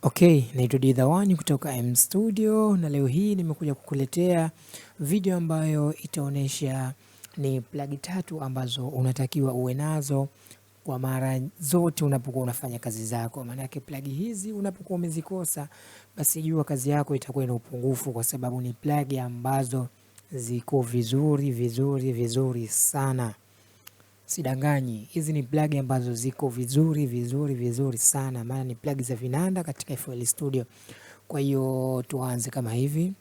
Okay, naitwa Didhawani kutoka M Studio na leo hii nimekuja kukuletea video ambayo itaonesha ni plug tatu ambazo unatakiwa uwe nazo kwa mara zote unapokuwa unafanya kazi zako. Maana yake plug hizi unapokuwa umezikosa, basi jua kazi yako itakuwa ina upungufu, kwa sababu ni plug ambazo ziko vizuri sana. Sidanganyi, hizi ni plug ambazo ziko vizuri sana, maana ni plug za vinanda katika FL Studio. Kwa hiyo tuanze kama hivi.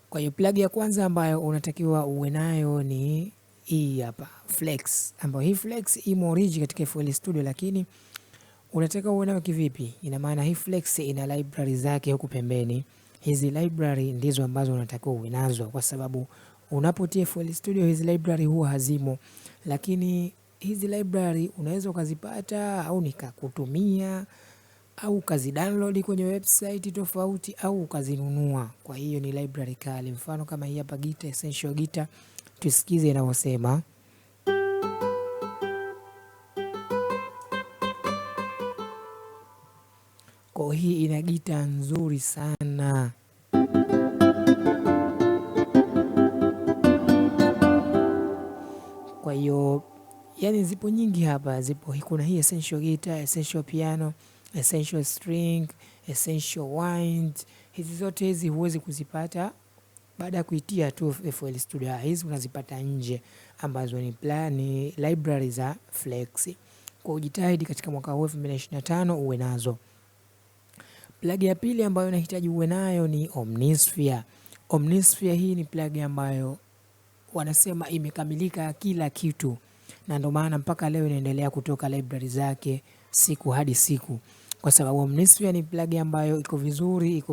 Kwa hiyo plug ya kwanza ambayo unatakiwa uwe nayo ni hii hapa, Flex, ambayo hii Flex imo origi katika FL Studio, lakini unataka uwe nayo kivipi? Ina maana hii Flex ina library zake huku pembeni. Hizi library ndizo ambazo unatakiwa uwe nazo, kwa sababu unapotia FL Studio hizi library huwa hazimo, lakini hizi library unaweza ukazipata au nikakutumia au ukazi download kwenye website tofauti au ukazinunua. Kwa hiyo ni library kali, mfano kama hii hapa Guitar Essential Guitar, tusikize inavyosema. Kwa hii ina gitaa nzuri sana. Kwa hiyo yani zipo nyingi hapa, zipo kuna hii Essential Guitar, Essential Piano, Essential String, Essential Wind. Hizi zote hizi huwezi kuzipata baada ya kuitia tu FL Studio. Hizi unazipata nje, ambazo ni library za Flex. Kwa ujitahidi katika mwaka huu 2025 uwe nazo. Plug ya pili ambayo unahitaji uwe nayo ni Omnisphere. Omnisphere hii ni plug ambayo wanasema imekamilika kila kitu, na ndio maana mpaka leo inaendelea kutoka library zake siku hadi siku, kwa sababu Omnisphere ni plug ambayo iko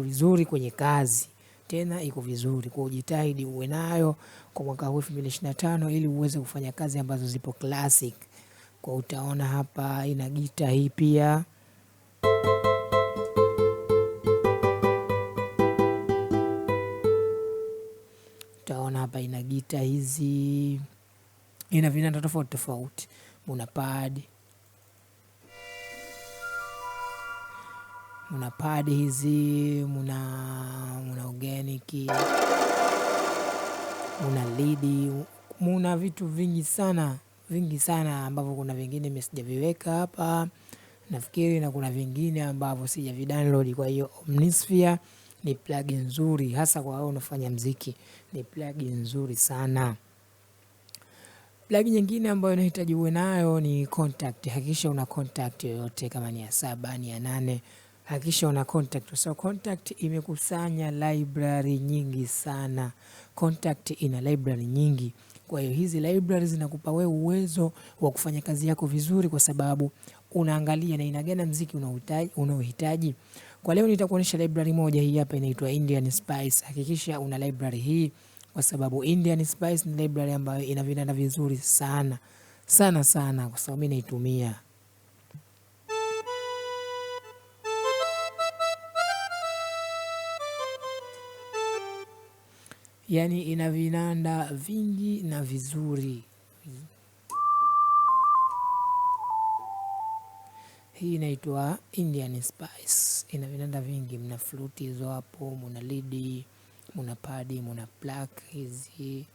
vizuri kwenye kazi, tena iko vizuri. Kwa ujitahidi uwe nayo kwa mwaka huu 2025 ili uweze kufanya kazi ambazo zipo classic. Kwa utaona hapa ina gitaa hii pia. Utaona hapa ina gitaa hizi, ina vinanda tofauti, muna pad hizi, muna organic, muna lead, muna vitu vingi sana ambavyo kuna vingine mimi sijaviweka hapa nafikiri, na kuna vingine ambavyo sijavidownload. Kwa hiyo Omnisphere ni plug nzuri, hasa kwa wao unafanya muziki, ni plug nzuri sana. Plug nyingine ambayo unahitaji uwe nayo ni contact. Hakikisha una contact yoyote, kama ni ya 7 ni ya 8, hakikisha una contact. So contact imekusanya library nyingi sana. Contact ina library nyingi, kwa hiyo hizi library zinakupa wewe uwezo wa kufanya kazi yako vizuri, kwa sababu unaangalia na aina gani muziki unaohitaji. Kwa leo nitakuonyesha library moja, hii hapa inaitwa Indian Spice. Hakikisha una library hii, kwa sababu Indian Spice ni library ambayo ina vinanda vizuri sana, kwa sababu mimi naitumia. Yani ina vinanda vingi na vizuri. Hii inaitwa Indian Spice, ina vinanda vingi, mna flute hizo hapo, muna lead, muna pad, muna pluck hizi,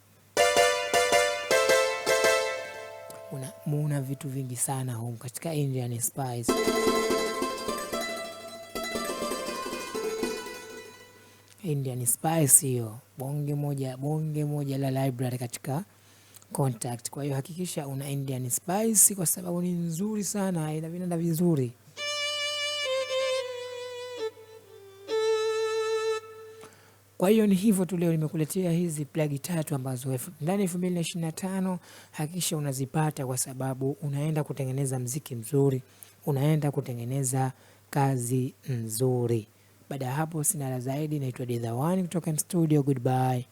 muna vitu vingi sana huko katika Indian Spice. Indian Spice hiyo bonge moja la library katika contact. Kwa hiyo hakikisha una Indian Spice, kwa sababu ni nzuri sana, ina vinanda vizuri. Kwa hiyo ni hivyo tu, leo nimekuletea hizi plug tatu ambazo ndani ya 2025 hakikisha unazipata, kwa sababu unaenda kutengeneza muziki mzuri, unaenda kutengeneza kazi nzuri. Baada ya hapo sina la zaidi. Naitwa Didhawani kutoka M Studio. Goodbye.